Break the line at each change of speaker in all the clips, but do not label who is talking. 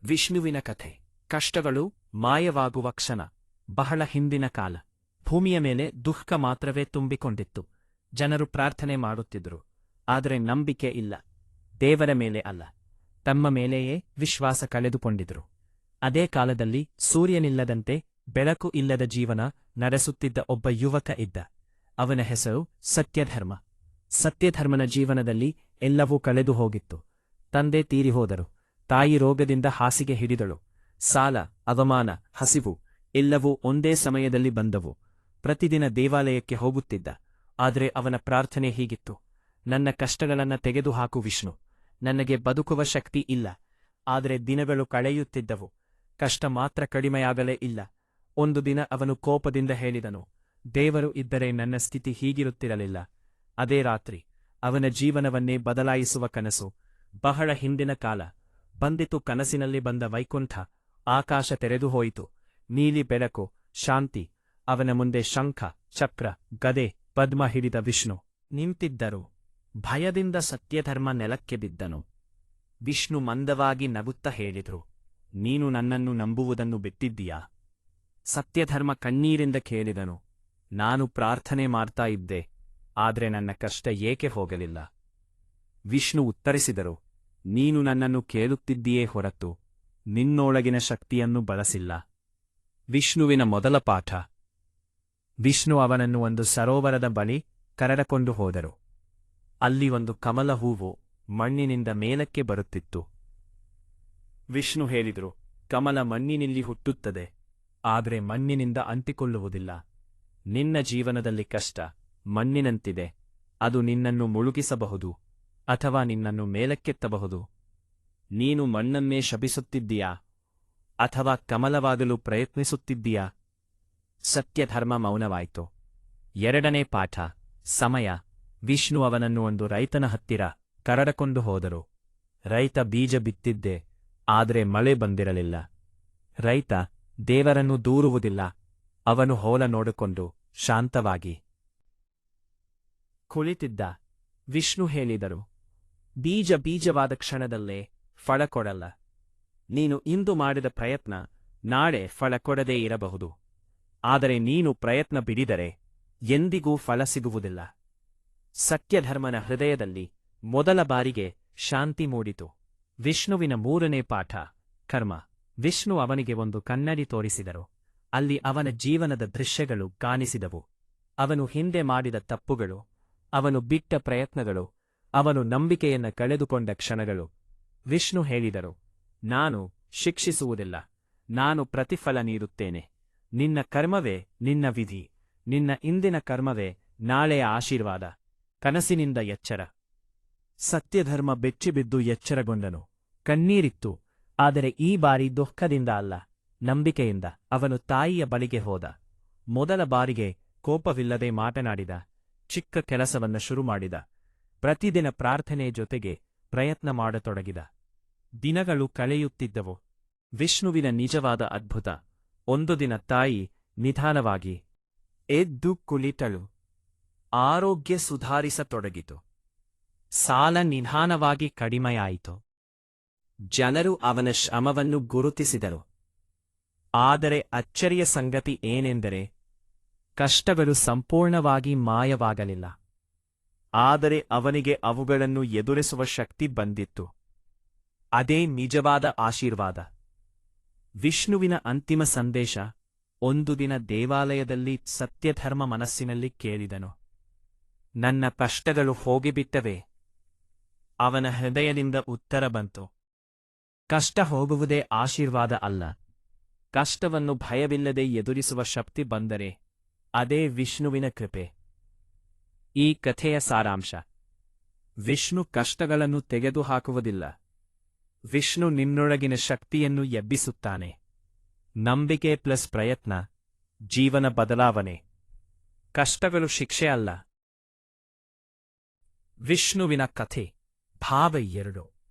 ವಿಷ್ಣುವಿನ ಕಥೆ. ಕಷ್ಟಗಳು ಮಾಯವಾಗುವ ಕ್ಷಣ. ಬಹಳ ಹಿಂದಿನ ಕಾಲ. ಭೂಮಿಯ ಮೇಲೆ ದುಃಖ ಮಾತ್ರವೇ ತುಂಬಿಕೊಂಡಿತ್ತು. ಜನರು ಪ್ರಾರ್ಥನೆ ಮಾಡುತ್ತಿದ್ದರು. ಆದರೆ ನಂಬಿಕೆ ಇಲ್ಲ. ದೇವರ ಮೇಲೆ ಅಲ್ಲ, ತಮ್ಮ ಮೇಲೆಯೇ ವಿಶ್ವಾಸ ಕಳೆದುಕೊಂಡಿದ್ರು. ಅದೇ ಕಾಲದಲ್ಲಿ ಸೂರ್ಯನಿಲ್ಲದಂತೆ ಬೆಳಕು ಇಲ್ಲದ ಜೀವನ ನಡೆಸುತ್ತಿದ್ದ ಒಬ್ಬ ಯುವಕ ಇದ್ದ. ಅವನ ಹೆಸರು ಸತ್ಯಧರ್ಮ. ಸತ್ಯಧರ್ಮನ ಜೀವನದಲ್ಲಿ ಎಲ್ಲವೂ ಕಳೆದು ಹೋಗಿತ್ತು. ತಂದೆ ತೀರಿಹೋದರು. ತಾಯಿ ರೋಗದಿಂದ ಹಾಸಿಗೆ ಹಿಡಿದಳು. ಸಾಲ, ಅವಮಾನ, ಹಸಿವು ಎಲ್ಲವೂ ಒಂದೇ ಸಮಯದಲ್ಲಿ ಬಂದವು. ಪ್ರತಿದಿನ ದೇವಾಲಯಕ್ಕೆ ಹೋಗುತ್ತಿದ್ದ. ಆದರೆ ಅವನ ಪ್ರಾರ್ಥನೆ ಹೀಗಿತ್ತು: ನನ್ನ ಕಷ್ಟಗಳನ್ನ ತೆಗೆದುಹಾಕು ವಿಷ್ಣು. ನನಗೆ ಬದುಕುವ ಶಕ್ತಿ ಇಲ್ಲ. ಆದರೆ ದಿನಗಳು ಕಳೆಯುತ್ತಿದ್ದವು. ಕಷ್ಟ ಮಾತ್ರ ಕಡಿಮೆಯಾಗಲೇ ಇಲ್ಲ. ಒಂದು ದಿನ ಅವನು ಕೋಪದಿಂದ ಹೇಳಿದನು, ದೇವರು ಇದ್ದರೆ ನನ್ನ ಸ್ಥಿತಿ ಹೀಗಿರುತ್ತಿರಲಿಲ್ಲ. ಅದೇ ರಾತ್ರಿ ಅವನ ಜೀವನವನ್ನೇ ಬದಲಾಯಿಸುವ ಕನಸು. ಬಹಳ ಹಿಂದಿನ ಕಾಲ ಬಂದಿತು. ಕನಸಿನಲ್ಲಿ ಬಂದ ವೈಕುಂಠ. ಆಕಾಶ ತೆರೆದು ಹೋಯಿತು. ನೀಲಿ ಬೆಳಕು, ಶಾಂತಿ. ಅವನ ಮುಂದೆ ಶಂಖ, ಚಕ್ರ, ಗದೆ, ಪದ್ಮ ಹಿಡಿದ ವಿಷ್ಣು ನಿಂತಿದ್ದರು. ಭಯದಿಂದ ಸತ್ಯಧರ್ಮ ನೆಲಕ್ಕೆ ಬಿದ್ದನು. ವಿಷ್ಣು ಮಂದವಾಗಿ ನಗುತ್ತಾ ಹೇಳಿದ್ರು, ನೀನು ನನ್ನನ್ನು ನಂಬುವುದನ್ನು ಬಿಟ್ಟಿದ್ದೀಯಾ? ಸತ್ಯಧರ್ಮ ಕಣ್ಣೀರಿಂದ ಕೇಳಿದನು, ನಾನು ಪ್ರಾರ್ಥನೆ ಮಾಡ್ತಾ ಇದ್ದೆ, ಆದ್ರೆ ನನ್ನ ಕಷ್ಟ ಏಕೆ ಹೋಗಲಿಲ್ಲ? ವಿಷ್ಣು ಉತ್ತರಿಸಿದರು, ನೀನು ನನ್ನನ್ನು ಕೇಳುತ್ತಿದ್ದೀಯೇ ಹೊರತು ನಿನ್ನೊಳಗಿನ ಶಕ್ತಿಯನ್ನು ಬಳಸಿಲ್ಲ. ವಿಷ್ಣುವಿನ ಮೊದಲ ಪಾಠ. ವಿಷ್ಣು ಅವನನ್ನು ಒಂದು ಸರೋವರದ ಬಳಿ ಕರೆದುಕೊಂಡು ಹೋದರು. ಅಲ್ಲಿ ಒಂದು ಕಮಲ ಹೂವು ಮಣ್ಣಿನಿಂದ ಮೇಲಕ್ಕೆ ಬರುತ್ತಿತ್ತು. ವಿಷ್ಣು ಹೇಳಿದರು, ಕಮಲ ಮಣ್ಣಿನಲ್ಲಿ ಹುಟ್ಟುತ್ತದೆ, ಆದರೆ ಮಣ್ಣಿನಿಂದ ಅಂಟಿಕೊಳ್ಳುವುದಿಲ್ಲ. ನಿನ್ನ ಜೀವನದಲ್ಲಿ ಕಷ್ಟ ಮಣ್ಣಿನಂತಿದೆ. ಅದು ನಿನ್ನನ್ನು ಮುಳುಗಿಸಬಹುದು ಅಥವಾ ನಿನ್ನನ್ನು ಮೇಲಕ್ಕೆತ್ತಬಹುದು. ನೀನು ಮಣ್ಣನ್ನೇ ಶಪಿಸುತ್ತಿದ್ದೀಯಾ ಅಥವಾ ಕಮಲವಾಗಲು ಪ್ರಯತ್ನಿಸುತ್ತಿದ್ದೀಯಾ? ಸತ್ಯಧರ್ಮ ಮೌನವಾಯಿತು. ಎರಡನೇ ಪಾಠ. ಸಮಯ. ವಿಷ್ಣು ಅವನನ್ನು ಒಂದು ರೈತನ ಹತ್ತಿರ ಕರೆದುಕೊಂಡು ಹೋದರು. ರೈತ ಬೀಜ ಬಿತ್ತಿದ್ದೆ, ಆದರೆ ಮಳೆ ಬಂದಿರಲಿಲ್ಲ. ರೈತ ದೇವರನ್ನು ದೂರುವುದಿಲ್ಲ. ಅವನು ಹೊಲ ನೋಡಿಕೊಂಡು ಶಾಂತವಾಗಿ ಕುಳಿತಿದ್ದ. ವಿಷ್ಣು ಹೇಳಿದರು, ಬೀಜವಾದ ಕ್ಷಣದಲ್ಲೇ ಫಲ ಕೊಡಲ್ಲ. ನೀನು ಇಂದು ಮಾಡಿದ ಪ್ರಯತ್ನ ನಾಳೆ ಫಲ ಕೊಡದೇ ಇರಬಹುದು. ಆದರೆ ನೀನು ಪ್ರಯತ್ನ ಬಿಡಿದರೆ ಎಂದಿಗೂ ಫಲ ಸಿಗುವುದಿಲ್ಲ. ಸತ್ಯಧರ್ಮನ ಹೃದಯದಲ್ಲಿ ಮೊದಲ ಬಾರಿಗೆ ಶಾಂತಿ ಮೂಡಿತು. ವಿಷ್ಣುವಿನ ಮೂರನೇ ಪಾಠ. ಕರ್ಮ. ವಿಷ್ಣು ಅವನಿಗೆ ಒಂದು ಕನ್ನಡಿ ತೋರಿಸಿದರು. ಅಲ್ಲಿ ಅವನ ಜೀವನದ ದೃಶ್ಯಗಳು ಕಾಣಿಸಿದವು. ಅವನು ಹಿಂದೆ ಮಾಡಿದ ತಪ್ಪುಗಳು, ಅವನು ಬಿಟ್ಟ ಪ್ರಯತ್ನಗಳು, ಅವನು ನಂಬಿಕೆಯನ್ನ ಕಳೆದುಕೊಂಡ ಕ್ಷಣಗಳು. ವಿಷ್ಣು ಹೇಳಿದರು, ನಾನು ಶಿಕ್ಷಿಸುವುದಿಲ್ಲ, ನಾನು ಪ್ರತಿಫಲ ನೀಡುತ್ತೇನೆ. ನಿನ್ನ ಕರ್ಮವೇ ನಿನ್ನ ವಿಧಿ. ನಿನ್ನ ಇಂದಿನ ಕರ್ಮವೇ ನಾಳೆಯ ಆಶೀರ್ವಾದ. ಕನಸಿನಿಂದ ಎಚ್ಚರ. ಸತ್ಯಧರ್ಮ ಬೆಚ್ಚಿಬಿದ್ದು ಎಚ್ಚರಗೊಂಡನು. ಕಣ್ಣೀರಿತ್ತು, ಆದರೆ ಈ ಬಾರಿ ದುಃಖದಿಂದ ಅಲ್ಲ, ನಂಬಿಕೆಯಿಂದ. ಅವನು ತಾಯಿಯ ಬಳಿಗೆ ಹೋದ. ಮೊದಲ ಬಾರಿಗೆ ಕೋಪವಿಲ್ಲದೆ ಮಾತನಾಡಿದ. ಚಿಕ್ಕ ಕೆಲಸವನ್ನ ಶುರು ಮಾಡಿದ. ಪ್ರತಿದಿನ ಪ್ರಾರ್ಥನೆ ಜೊತೆಗೆ ಪ್ರಯತ್ನ ಮಾಡತೊಡಗಿದ. ದಿನಗಳು ಕಳೆಯುತ್ತಿದ್ದವು. ವಿಷ್ಣುವಿನ ನಿಜವಾದ ಅದ್ಭುತ. ಒಂದು ದಿನ ತಾಯಿ ನಿಧಾನವಾಗಿ ಎದ್ದು ಕುಳಿತಳು. ಆರೋಗ್ಯ ಸುಧಾರಿಸತೊಡಗಿತು. ಸಾಲ ನಿಧಾನವಾಗಿ ಕಡಿಮೆಯಾಯಿತು. ಜನರು ಅವನ ಶ್ರಮವನ್ನು ಗುರುತಿಸಿದರು. ಆದರೆ ಅಚ್ಚರಿಯ ಸಂಗತಿ ಏನೆಂದರೆ, ಕಷ್ಟಗಳು ಸಂಪೂರ್ಣವಾಗಿ ಮಾಯವಾಗಲಿಲ್ಲ. ಆದರೆ ಅವನಿಗೆ ಅವುಗಳನ್ನು ಎದುರಿಸುವ ಶಕ್ತಿ ಬಂದಿತ್ತು. ಅದೇ ನಿಜವಾದ ಆಶೀರ್ವಾದ. ವಿಷ್ಣುವಿನ ಅಂತಿಮ ಸಂದೇಶ. ಒಂದು ದಿನ ದೇವಾಲಯದಲ್ಲಿ ಸತ್ಯಧರ್ಮ ಮನಸ್ಸಿನಲ್ಲಿ ಕೇಳಿದನು, ನನ್ನ ಕಷ್ಟಗಳು ಹೋಗಿಬಿಟ್ಟವೆ. ಅವನ ಹೃದಯದಿಂದ ಉತ್ತರ ಬಂತು, ಕಷ್ಟ ಹೋಗುವುದೇ ಆಶೀರ್ವಾದ ಅಲ್ಲ. ಕಷ್ಟವನ್ನು ಭಯವಿಲ್ಲದೆ ಎದುರಿಸುವ ಶಕ್ತಿ ಬಂದರೆ ಅದೇ ವಿಷ್ಣುವಿನ ಕೃಪೆ. ಈ ಕಥೆಯ ಸಾರಾಂಶ. ವಿಷ್ಣು ಕಷ್ಟಗಳನ್ನು ತೆಗೆದುಹಾಕುವುದಿಲ್ಲ. ವಿಷ್ಣು ನಿನ್ನೊಳಗಿನ ಶಕ್ತಿಯನ್ನು ಎಬ್ಬಿಸುತ್ತಾನೆ. ನಂಬಿಕೆ ಪ್ಲಸ್ ಪ್ರಯತ್ನ, ಜೀವನ ಬದಲಾವಣೆ. ಕಷ್ಟಗಳು ಶಿಕ್ಷೆ ಅಲ್ಲ. ವಿಷ್ಣುವಿನ ಕಥೆ. ಭಾವ 2.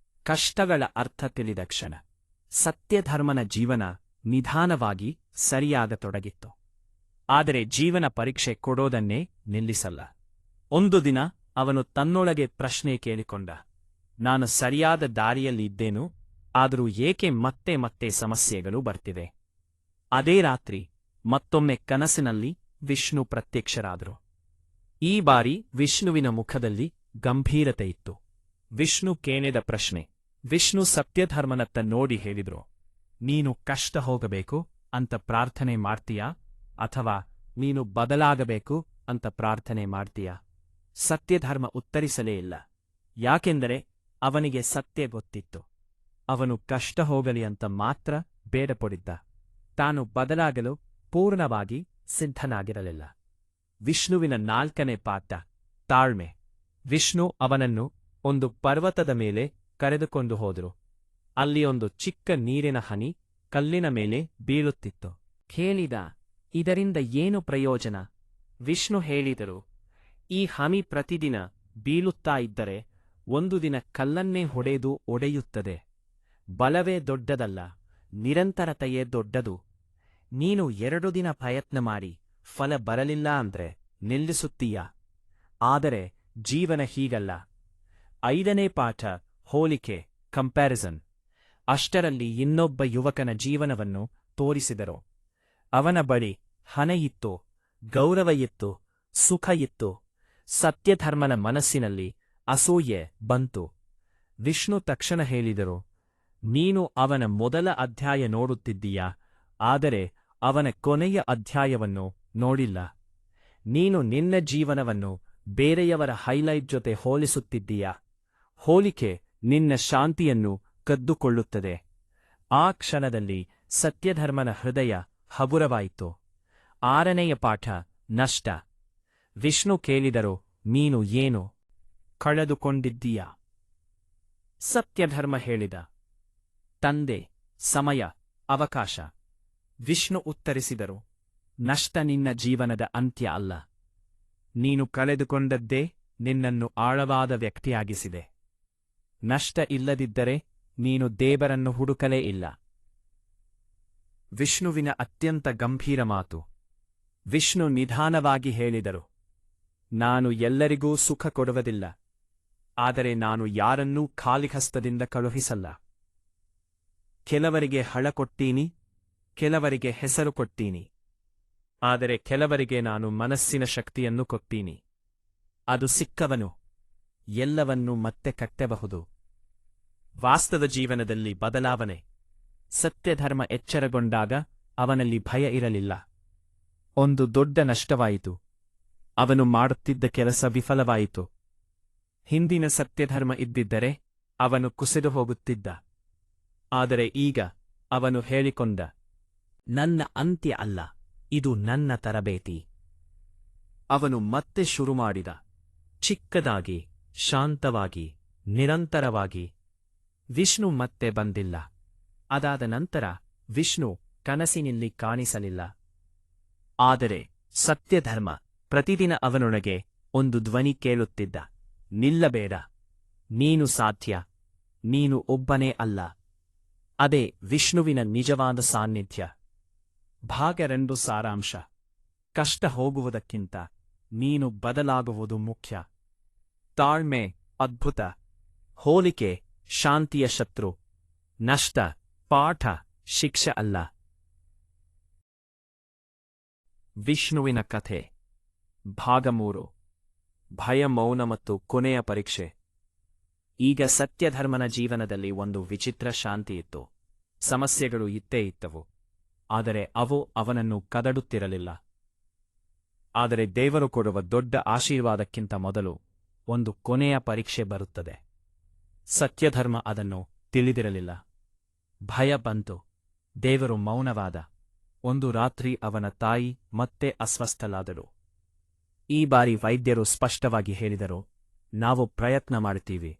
ಕಷ್ಟಗಳ ಅರ್ಥ ತಿಳಿದ ಕ್ಷಣ. ಸತ್ಯಧರ್ಮನ ಜೀವನ ನಿಧಾನವಾಗಿ ಸರಿಯಾಗತೊಡಗಿತ್ತು. ಆದರೆ ಜೀವನ ಪರೀಕ್ಷೆ ಕೊಡೋದನ್ನೇ ನಿಲ್ಲಿಸಲ್ಲ. ಒಂದು ದಿನ ಅವನು ತನ್ನೊಳಗೆ ಪ್ರಶ್ನೆ ಕೇಳಿಕೊಂಡ, ನಾನು ಸರಿಯಾದ ದಾರಿಯಲ್ಲಿ ಇದ್ದೇನು ಆದರೂ ಏಕೆ ಮತ್ತೆ ಮತ್ತೆ ಸಮಸ್ಯೆಗಳು ಬರ್ತಿವೆ? ಅದೇ ರಾತ್ರಿ ಮತ್ತೊಮ್ಮೆ ಕನಸಿನಲ್ಲಿ ವಿಷ್ಣು ಪ್ರತ್ಯಕ್ಷರಾದರು. ಈ ಬಾರಿ ವಿಷ್ಣುವಿನ ಮುಖದಲ್ಲಿ ಗಂಭೀರತೆ ಇತ್ತು. ವಿಷ್ಣು ಕೇಳಿದ ಪ್ರಶ್ನೆ. ವಿಷ್ಣು ಸತ್ಯಧರ್ಮನತ್ತ ನೋಡಿ ಹೇಳಿದ್ರು, ನೀನು ಕಷ್ಟ ಹೋಗಬೇಕು ಅಂತ ಪ್ರಾರ್ಥನೆ ಮಾಡ್ತೀಯಾ ಅಥವಾ ನೀನು ಬದಲಾಗಬೇಕು ಅಂತ ಪ್ರಾರ್ಥನೆ ಮಾಡ್ತೀಯಾ? ಸತ್ಯಧರ್ಮ ಉತ್ತರಿಸಲೇ ಇಲ್ಲ. ಯಾಕೆಂದರೆ ಅವನಿಗೆ ಸತ್ಯ ಗೊತ್ತಿತ್ತು. ಅವನು ಕಷ್ಟ ಹೋಗಲಿ ಅಂತ ಮಾತ್ರ ಬೇಡಪಡಿದ್ದ. ತಾನು ಬದಲಾಗಲು ಪೂರ್ಣವಾಗಿ ಸಿದ್ಧನಾಗಿರಲಿಲ್ಲ. ವಿಷ್ಣುವಿನ 4ನೇ ಪಾಠ, ತಾಳ್ಮೆ. ವಿಷ್ಣು ಅವನನ್ನು ಒಂದು ಪರ್ವತದ ಮೇಲೆ ಕರೆದುಕೊಂಡು ಹೋದರು. ಅಲ್ಲಿ ಒಂದು ಚಿಕ್ಕ ನೀರಿನ ಹನಿ ಕಲ್ಲಿನ ಮೇಲೆ ಬೀಳುತ್ತಿತ್ತು. ಕೇಳಿದ, ಇದರಿಂದ ಏನು ಪ್ರಯೋಜನ? ವಿಷ್ಣು ಹೇಳಿದರು, ಈ ಹನಿ ಪ್ರತಿದಿನ ಬೀಳುತ್ತಾ ಇದ್ದರೆ ಒಂದು ದಿನ ಕಲ್ಲನ್ನೇ ಒಡೆಯುತ್ತದೆ. ಬಲವೇ ದೊಡ್ಡದಲ್ಲ, ನಿರಂತರತೆಯೇ ದೊಡ್ಡದು. ನೀನು 2 ದಿನ ಪ್ರಯತ್ನ ಮಾಡಿ ಫಲ ಬರಲಿಲ್ಲ ಅಂದ್ರೆ ನಿಲ್ಲಿಸುತ್ತೀಯಾ? ಆದರೆ ಜೀವನ ಹೀಗಲ್ಲ. 5ನೇ ಪಾಠ, ಹೋಲಿಕೆ, ಕಂಪ್ಯಾರಿಸನ್. ಅಷ್ಟರಲ್ಲಿ ಇನ್ನೊಬ್ಬ ಯುವಕನ ಜೀವನವನ್ನು ತೋರಿಸಿದರು. ಅವನ ಬಳಿ ಹಣ ಇತ್ತು, ಗೌರವ ಇತ್ತು, ಸುಖ ಇತ್ತು. ಸತ್ಯಧರ್ಮನ ಮನಸ್ಸಿನಲ್ಲಿ ಅಸೂಯೆ ಬಂತು. ವಿಷ್ಣು ತಕ್ಷಣ ಹೇಳಿದರು, ನೀನು ಅವನ ಮೊದಲ ಅಧ್ಯಾಯ ನೋಡುತ್ತಿದ್ದೀಯಾ, ಆದರೆ ಅವನ ಕೊನೆಯ ಅಧ್ಯಾಯವನ್ನು ನೋಡಿಲ್ಲ. ನೀನು ನಿನ್ನ ಜೀವನವನ್ನು ಬೇರೆಯವರ ಹೈಲೈಟ್ ಜೊತೆ ಹೋಲಿಸುತ್ತಿದ್ದೀಯಾ? ಹೋಲಿಕೆ ನಿನ್ನ ಶಾಂತಿಯನ್ನು ಕದ್ದುಕೊಳ್ಳುತ್ತದೆ. ಆ ಕ್ಷಣದಲ್ಲಿ ಸತ್ಯಧರ್ಮನ ಹೃದಯ ಹಗುರವಾಯಿತು. 6ನೆಯ ಪಾಠ, ನಷ್ಟ. ವಿಷ್ಣು ಕೇಳಿದರು, ನೀನು ಏನು ಕಳೆದುಕೊಂಡಿದ್ದೀಯಾ? ಸತ್ಯಧರ್ಮ ಹೇಳಿದ, ತಂದೆ, ಸಮಯ, ಅವಕಾಶ. ವಿಷ್ಣು ಉತ್ತರಿಸಿದರು, ನಷ್ಟ ನಿನ್ನ ಜೀವನದ ಅಂತ್ಯ ಅಲ್ಲ. ನೀನು ಕಳೆದುಕೊಂಡದ್ದೇ ನಿನ್ನನ್ನು ಆಳವಾದ ವ್ಯಕ್ತಿಯಾಗಿಸಿದೆ. ನಷ್ಟ ಇಲ್ಲದಿದ್ದರೆ ನೀನು ದೇವರನ್ನು ಹುಡುಕಲೇ ಇಲ್ಲ. ವಿಷ್ಣುವಿನ ಅತ್ಯಂತ ಗಂಭೀರ ಮಾತು. ವಿಷ್ಣು ನಿಧಾನವಾಗಿ ಹೇಳಿದರು, ನಾನು ಎಲ್ಲರಿಗೂ ಸುಖ ಕೊಡುವುದಿಲ್ಲ, ಆದರೆ ನಾನು ಯಾರನ್ನೂ ಖಾಲಿಹಸ್ತದಿಂದ ಕಳುಹಿಸಲ್ಲ. ಕೆಲವರಿಗೆ ಹಣ ಕೊಟ್ಟೀನಿ, ಕೆಲವರಿಗೆ ಹೆಸರು ಕೊಟ್ಟೀನಿ, ಆದರೆ ಕೆಲವರಿಗೆ ನಾನು ಮನಸ್ಸಿನ ಶಕ್ತಿಯನ್ನು ಕೊಟ್ಟೀನಿ. ಅದು ಸಿಕ್ಕವನು ಎಲ್ಲವನ್ನೂ ಮತ್ತೆ ಕಟ್ಟಬಹುದು. ವಾಸ್ತವ ಜೀವನದಲ್ಲಿ ಬದಲಾವಣೆ. ಸತ್ಯಧರ್ಮ ಎಚ್ಚರಗೊಂಡಾಗ ಅವನಲ್ಲಿ ಭಯ ಇರಲಿಲ್ಲ. ಒಂದು ದೊಡ್ಡ ನಷ್ಟವಾಯಿತು. ಅವನು ಮಾಡುತ್ತಿದ್ದ ಕೆಲಸ ವಿಫಲವಾಯಿತು. ಹಿಂದಿನ ಸತ್ಯಧರ್ಮ ಇದ್ದಿದ್ದರೆ ಅವನು ಕುಸಿದು ಹೋಗುತ್ತಿದ್ದ. ಆದರೆ ಈಗ ಅವನು ಹೇಳಿಕೊಂಡ, ನನ್ನ ಅಂತ್ಯ ಅಲ್ಲ, ಇದು ನನ್ನ ತರಬೇತಿ. ಅವನು ಮತ್ತೆ ಶುರು ಮಾಡಿದ, ಚಿಕ್ಕದಾಗಿ, ಶಾಂತವಾಗಿ, ನಿರಂತರವಾಗಿ. ವಿಷ್ಣು ಮತ್ತೆ ಬಂದಿಲ್ಲ. ಅದಾದ ನಂತರ ವಿಷ್ಣು ಕನಸಿನಲ್ಲಿ ಕಾಣಿಸಲಿಲ್ಲ. ಆದರೆ ಸತ್ಯಧರ್ಮ ಪ್ರತಿದಿನ ಅವನೊಳಗೆ ಒಂದು ಧ್ವನಿ ಕೇಳುತ್ತಿದ್ದ, ನಿಲ್ಲಬೇಡ, ನೀನು ಸಾಧ್ಯ, ನೀನು ಒಬ್ಬನೇ ಅಲ್ಲ. ಅದೇ ವಿಷ್ಣುವಿನ ನಿಜವಾದ ಸಾನ್ನಿಧ್ಯ. ಭಾಗ 2 ಸಾರಾಂಶ. ಕಷ್ಟ ಹೋಗುವುದಕ್ಕಿಂತ ನೀನು ಬದಲಾಗುವುದು ಮುಖ್ಯ. ತಾಳ್ಮೆ ಅದ್ಭುತ. ಹೋಲಿಕೆ ಶಾಂತಿಯ ಶತ್ರು. ನಷ್ಟ ಪಾಠ, ಶಿಕ್ಷೆ ಅಲ್ಲ. ವಿಷ್ಣುವಿನ ಕಥೆ. ಭಾಗ 3. ಭಯ, ಮೌನ ಮತ್ತು ಕೊನೆಯ ಪರೀಕ್ಷೆ. ಈಗ ಸತ್ಯಧರ್ಮನ ಜೀವನದಲ್ಲಿ ಒಂದು ವಿಚಿತ್ರ ಶಾಂತಿ ಇತ್ತು. ಸಮಸ್ಯೆಗಳು ಇತ್ತೇ ಇದ್ದವು, ಆದರೆ ಅವು ಅವನನ್ನು ಕದಡುತ್ತಿರಲಿಲ್ಲ. ಆದರೆ ದೇವರು ಕೊಡುವ ದೊಡ್ಡ ಆಶೀರ್ವಾದಕ್ಕಿಂತ ಮೊದಲು ಒಂದು ಕೊನೆಯ ಪರೀಕ್ಷೆ ಬರುತ್ತದೆ. ಸತ್ಯಧರ್ಮ ಅದನ್ನು ತಿಳಿದಿರಲಿಲ್ಲ. ಭಯ ಬಂತು. ದೇವರು ಮೌನವಾದ. ಒಂದು ರಾತ್ರಿ ಅವನ ತಾಯಿ ಮತ್ತೆ ಅಸ್ವಸ್ಥಳಾದಳು. ಈ ಬಾರಿ ವೈದ್ಯರು ಸ್ಪಷ್ಟವಾಗಿ ಹೇಳಿದರು, ನಾವು ಪ್ರಯತ್ನ ಮಾಡುತ್ತೀವಿ,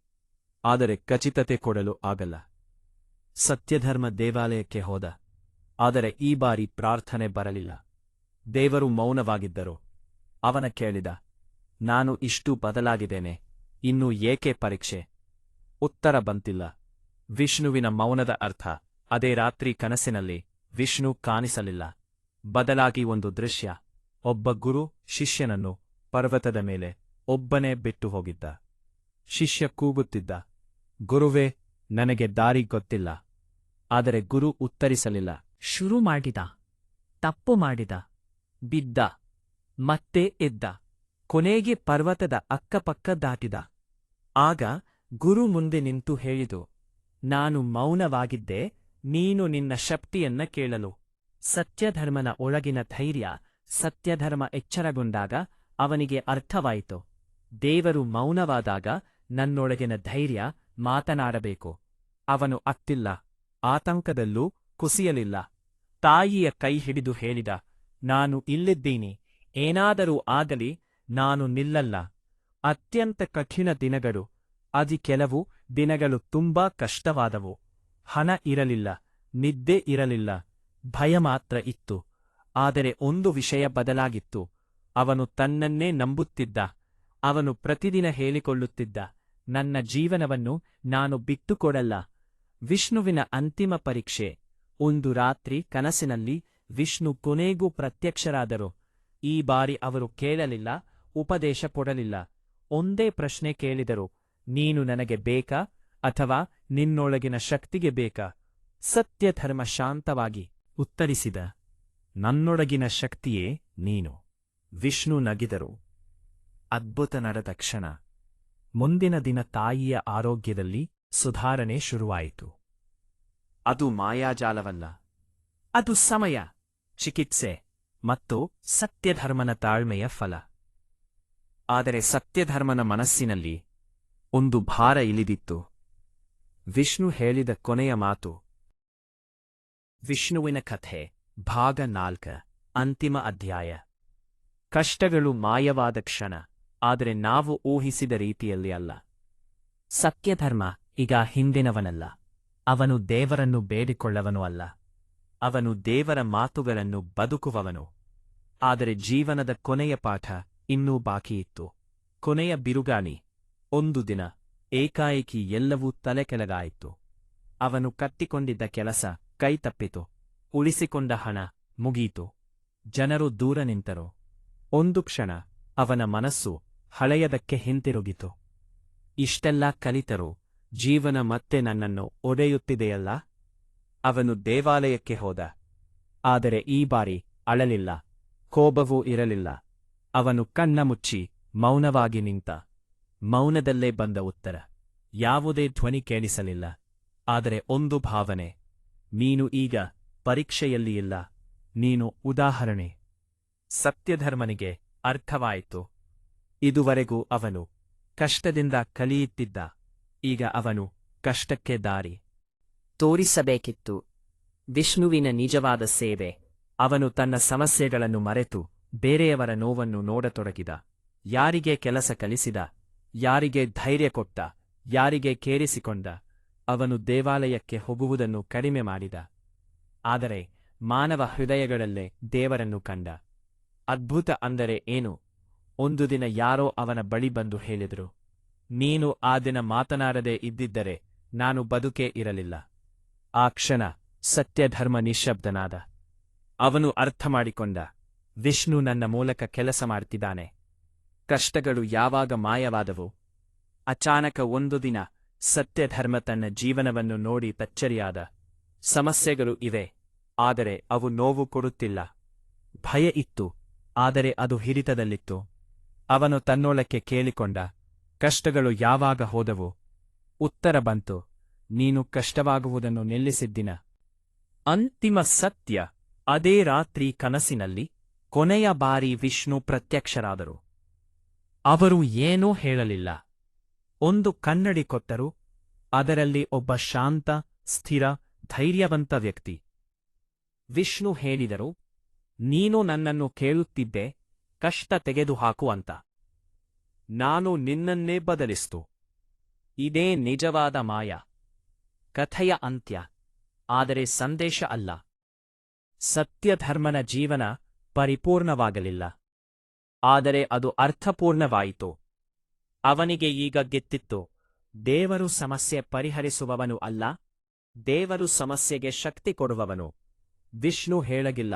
ಆದರೆ ಖಚಿತತೆ ಕೊಡಲು ಆಗಲ್ಲ. ಸತ್ಯಧರ್ಮ ದೇವಾಲಯಕ್ಕೆ ಹೋದ. ಆದರೆ ಈ ಬಾರಿ ಪ್ರಾರ್ಥನೆ ಬರಲಿಲ್ಲ. ದೇವರು ಮೌನವಾಗಿದ್ದರು. ಅವನ ಕೇಳಿದ, ನಾನು ಇಷ್ಟು ಬದಲಾಗಿದ್ದೇನೆ, ಇನ್ನೂ ಏಕೆ ಪರೀಕ್ಷೆ? ಉತ್ತರ ಬಂತಿಲ್ಲ. ವಿಷ್ಣುವಿನ ಮೌನದ ಅರ್ಥ. ಅದೇ ರಾತ್ರಿ ಕನಸಿನಲ್ಲಿ ವಿಷ್ಣು ಕಾಣಿಸಲಿಲ್ಲ. ಬದಲಾಗಿ ಒಂದು ದೃಶ್ಯ. ಒಬ್ಬ ಗುರು ಶಿಷ್ಯನನ್ನು ಪರ್ವತದ ಮೇಲೆ ಒಬ್ಬನೇ ಬಿಟ್ಟು ಹೋಗಿದ್ದ. ಶಿಷ್ಯ ಕೂಗುತ್ತಿದ್ದ, ಗುರುವೇ, ನನಗೆ ದಾರಿ ಗೊತ್ತಿಲ್ಲ. ಆದರೆ ಗುರು ಉತ್ತರಿಸಲಿಲ್ಲ. ಶುರು ಮಾಡಿದ, ತಪ್ಪು ಮಾಡಿದ, ಬಿದ್ದ, ಮತ್ತೆ ಎದ್ದ, ಕೊನೆಗೆ ಪರ್ವತದ ಅಕ್ಕಪಕ್ಕ ದಾಟಿದ. ಆಗ ಗುರು ಮುಂದೆ ನಿಂತು ಹೇಳಿದು, ನಾನು ಮೌನವಾಗಿದ್ದೆ, ನೀನು ನಿನ್ನ ಶಕ್ತಿಯನ್ನ ಕೇಳಲು. ಸತ್ಯಧರ್ಮನ ಒಳಗಿನ ಧೈರ್ಯ. ಸತ್ಯಧರ್ಮ ಎಚ್ಚರಗೊಂಡಾಗ ಅವನಿಗೆ ಅರ್ಥವಾಯಿತು. ದೇವರು ಮೌನವಾದಾಗ ನನ್ನೊಳಗಿನ ಧೈರ್ಯ ಮಾತನಾಡಬೇಕು. ಅವನು ಅತ್ತಿಲ್ಲ, ಆತಂಕದಲ್ಲೂ ಕುಸಿಯಲಿಲ್ಲ. ತಾಯಿಯ ಕೈ ಹಿಡಿದು ಹೇಳಿದ, ನಾನು ಇಲ್ಲಿದ್ದೀನಿ, ಏನಾದರೂ ಆಗಲಿ, ನಾನು ನಿಲ್ಲಲ್ಲ. ಅತ್ಯಂತ ಕಠಿಣ ದಿನಗಳು. ಕೆಲವು ದಿನಗಳು ತುಂಬಾ ಕಷ್ಟವಾದವು. ಹಣ ಇರಲಿಲ್ಲ, ನಿದ್ದೆ ಇರಲಿಲ್ಲ, ಭಯ ಮಾತ್ರ ಇತ್ತು. ಆದರೆ ಒಂದು ವಿಷಯ ಬದಲಾಗಿತ್ತು. ಅವನು ತನ್ನನ್ನೇ ನಂಬುತ್ತಿದ್ದ. ಅವನು ಪ್ರತಿದಿನ ಹೇಳಿಕೊಳ್ಳುತ್ತಿದ್ದ, ನನ್ನ ಜೀವನವನ್ನು ನಾನು ಬಿಟ್ಟುಕೊಡಲ್ಲ. ವಿಷ್ಣುವಿನ ಅಂತಿಮ ಪರೀಕ್ಷೆ. ಒಂದು ರಾತ್ರಿ ಕನಸಿನಲ್ಲಿ ವಿಷ್ಣು ಕೊನೆಗೂ ಪ್ರತ್ಯಕ್ಷರಾದರು. ಈ ಬಾರಿ ಅವರು ಕೇಳಲಿಲ್ಲ, ಉಪದೇಶ ಕೊಡಲಿಲ್ಲ. ಒಂದೇ ಪ್ರಶ್ನೆ ಕೇಳಿದರು, ನೀನು ನನಗೆ ಬೇಕಾ ಅಥವಾ ನಿನ್ನೊಳಗಿನ ಶಕ್ತಿಗೆ ಬೇಕಾ? ಸತ್ಯಧರ್ಮ ಶಾಂತವಾಗಿ ಉತ್ತರಿಸಿದ, ನನ್ನೊಳಗಿನ ಶಕ್ತಿಯೇ ನೀನು. ವಿಷ್ಣು ನಗಿದರು. ಅದ್ಭುತ ನಡೆದ ಕ್ಷಣ. ಮುಂದಿನ ದಿನ ತಾಯಿಯ ಆರೋಗ್ಯದಲ್ಲಿ ಸುಧಾರಣೆ ಶುರುವಾಯಿತು. ಅದು ಮಾಯಾಜಾಲವಲ್ಲ, ಅದು ಸಮಯ, ಚಿಕಿತ್ಸೆ ಮತ್ತು ಸತ್ಯಧರ್ಮನ ತಾಳ್ಮೆಯ ಫಲ. ಆದರೆ ಸತ್ಯಧರ್ಮನ ಮನಸ್ಸಿನಲ್ಲಿ ಒಂದು ಭಾರ ಇಳಿದಿತ್ತು. ವಿಷ್ಣು ಹೇಳಿದ ಕೊನೆಯ ಮಾತು. ವಿಷ್ಣುವಿನ ಕಥೆ ಭಾಗ 4 ಅಂತಿಮ ಅಧ್ಯಾಯ. ಕಷ್ಟಗಳು ಮಾಯವಾದ ಕ್ಷಣ, ಆದರೆ ನಾವು ಊಹಿಸಿದ ರೀತಿಯಲ್ಲಿ ಅಲ್ಲ. ಸತ್ಯಧರ್ಮ ಈಗ ಹಿಂದಿನವನಲ್ಲ. ಅವನು ದೇವರನ್ನು ಬೇಡಿಕೊಳ್ಳವನು ಅಲ್ಲ. ಅವನು ದೇವರ ಮಾತುಗಳನ್ನು ಬದುಕುವವನು. ಆದರೆ ಜೀವನದ ಕೊನೆಯ ಪಾಠ ಇನ್ನೂ ಬಾಕಿಯಿತ್ತು. ಕೊನೆಯ ಬಿರುಗಾಳಿ. ಒಂದು ದಿನ ಏಕಾಏಕಿ ಎಲ್ಲವೂ ತಲೆಕೆಳಗಾಯಿತು. ಅವನು ಕಟ್ಟಿಕೊಂಡಿದ್ದ ಕೆಲಸ ಕೈತಪ್ಪಿತು. ಉಳಿಸಿಕೊಂಡ ಹಣ ಮುಗೀತು. ಜನರು ದೂರ ನಿಂತರು. ಒಂದು ಕ್ಷಣ ಅವನ ಮನಸ್ಸು ಹಳೆಯದಕ್ಕೆ ಹಿಂತಿರುಗಿತು. ಇಷ್ಟೆಲ್ಲ ಕಲಿತರೂ ಜೀವನ ಮತ್ತೆ ನನ್ನನ್ನು ಒಡೆಯುತ್ತಿದೆಯಲ್ಲ. ಅವನು ದೇವಾಲಯಕ್ಕೆ ಹೋದ. ಆದರೆ ಈ ಬಾರಿ ಅಳಲಿಲ್ಲ, ಕೋಪವೂ ಇರಲಿಲ್ಲ. ಅವನು ಕಣ್ಣ ಮುಚ್ಚಿ ಮೌನವಾಗಿ ನಿಂತ. ಮೌನದಲ್ಲೇ ಬಂದ ಉತ್ತರ. ಯಾವುದೇ ಧ್ವನಿ ಕೇಳಿಸಲಿಲ್ಲ. ಆದರೆ ಒಂದು ಭಾವನೆ, ನೀನು ಈಗ ಪರೀಕ್ಷೆಯಲ್ಲಿ ಇಲ್ಲ, ನೀನು ಉದಾಹರಣೆ. ಸತ್ಯಧರ್ಮನಿಗೆ ಅರ್ಥವಾಯಿತು. ಇದುವರೆಗೂ ಅವನು ಕಷ್ಟದಿಂದ ಕಲಿಯುತ್ತಿದ್ದ. ಈಗ ಅವನು ಕಷ್ಟಕ್ಕೆ ದಾರಿ ತೋರಿಸಬೇಕಿತ್ತು. ವಿಷ್ಣುವಿನ ನಿಜವಾದ ಸೇವೆ. ಅವನು ತನ್ನ ಸಮಸ್ಯೆಗಳನ್ನು ಮರೆತು ಬೇರೆಯವರ ನೋವನ್ನು ನೋಡತೊಡಗಿದ. ಯಾರಿಗೆ ಕೆಲಸ ಕಲಿಸಿದ, ಯಾರಿಗೆ ಧೈರ್ಯ ಕೊಟ್ಟ, ಯಾರಿಗೆ ಕೇಳಿಸಿಕೊಂಡ. ಅವನು ದೇವಾಲಯಕ್ಕೆ ಹೋಗುವುದನ್ನು ಕಡಿಮೆ ಮಾಡಿದ. ಆದರೆ ಮಾನವ ಹೃದಯಗಳಲ್ಲೇ ದೇವರನ್ನು ಕಂಡ. ಅದ್ಭುತ ಅಂದರೆ ಏನು? ಒಂದು ದಿನ ಯಾರೋ ಅವನ ಬಳಿ ಬಂದು ಹೇಳಿದರು, ನೀನು ಆ ದಿನ ಮಾತನಾಡದೇ ಇದ್ದಿದ್ದರೆ ನಾನು ಬದುಕೇ ಇರಲಿಲ್ಲ. ಆ ಕ್ಷಣ ಸತ್ಯಧರ್ಮ ನಿಶ್ಶಬ್ದನಾದ. ಅವನು ಅರ್ಥ ಮಾಡಿಕೊಂಡ, ವಿಷ್ಣು ನನ್ನ ಮೂಲಕ ಕೆಲಸ ಮಾಡ್ತಿದ್ದಾನೆ. ಕಷ್ಟಗಳು ಯಾವಾಗ ಮಾಯವಾದವು? ಅಚಾನಕ ಒಂದು ದಿನ ಸತ್ಯಧರ್ಮ ತನ್ನ ಜೀವನವನ್ನು ನೋಡಿ ತಚ್ಚರಿಯಾದ. ಸಮಸ್ಯೆಗಳು ಇವೆ, ಆದರೆ ಅವು ನೋವು ಕೊಡುತ್ತಿಲ್ಲ. ಭಯ ಇತ್ತು, ಆದರೆ ಅದು ಹಿಡಿತದಲ್ಲಿತ್ತು. ಅವನು ತನ್ನೊಳಕ್ಕೆ ಕೇಳಿಕೊಂಡ, ಕಷ್ಟಗಳು ಯಾವಾಗ ಹೋದವು? ಉತ್ತರ ಬಂತು, ನೀನು ಕಷ್ಟವಾಗುವುದನ್ನು ನಿಲ್ಲಿಸಿದ್ದಿನ. ಅಂತಿಮ ಸತ್ಯ. ಅದೇ ರಾತ್ರಿ ಕನಸಿನಲ್ಲಿ ಕೊನೆಯ ಬಾರಿ ವಿಷ್ಣು ಪ್ರತ್ಯಕ್ಷರಾದರು. ಅವರು ಏನೂ ಹೇಳಲಿಲ್ಲ. ಒಂದು ಕನ್ನಡಿ ಕೊಟ್ಟರು. ಅದರಲ್ಲಿ ಒಬ್ಬ ಶಾಂತ, ಸ್ಥಿರ, ಧೈರ್ಯವಂತ ವ್ಯಕ್ತಿ. ವಿಷ್ಣು ಹೇಳಿದರು, ನೀನು ನನ್ನನ್ನು ಕೇಳುತ್ತಿದ್ದೆ, ಕಷ್ಟ ತೆಗೆದುಹಾಕು ಅಂತ. ನಾನು ನಿನ್ನನ್ನೇ ಬದಲಿಸ್ತು. ಇದೇ ನಿಜವಾದ ಮಾಯ. ಕಥೆಯ ಅಂತ್ಯ, ಆದರೆ ಸಂದೇಶ ಅಲ್ಲ. ಸತ್ಯಧರ್ಮನ ಜೀವನ ಪರಿಪೂರ್ಣವಾಗಲಿಲ್ಲ, ಆದರೆ ಅದು ಅರ್ಥಪೂರ್ಣವಾಯಿತು. ಅವನಿಗೆ ಈಗ ಗೆತ್ತಿತ್ತು. ದೇವರು ಸಮಸ್ಯೆ ಪರಿಹರಿಸುವವನು ಅಲ್ಲ, ದೇವರು ಸಮಸ್ಯೆಗೆ ಶಕ್ತಿ ಕೊಡುವವನು. ವಿಷ್ಣು ಹೇಳಗಿಲ್ಲ,